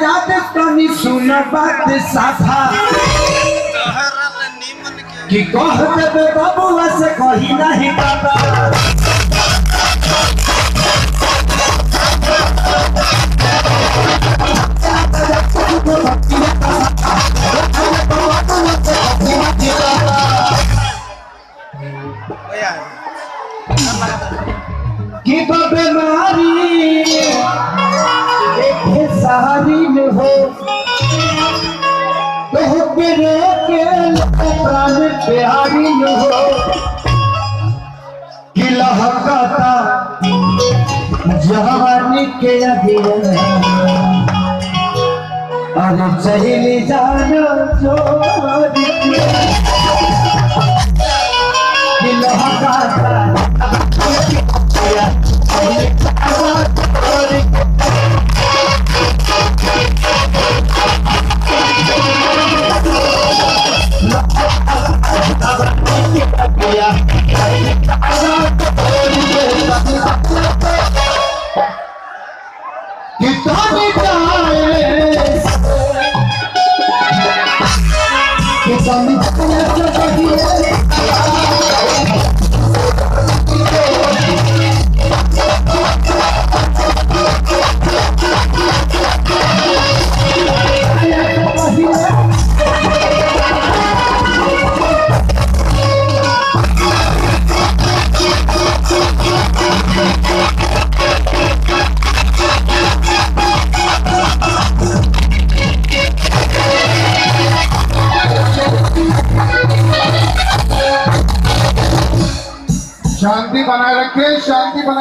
याद कनी सुन बात साफा कि कह देबे बबुआ से कही नहीं बाबा कि बीमारी एक सहारी में हो तो के प्राण प्यारी में हो कि लहकाता जवानी के अधीन अरे चली जाना छोड़ कि लहकाता शांति बनाए रखें, शांति बनाए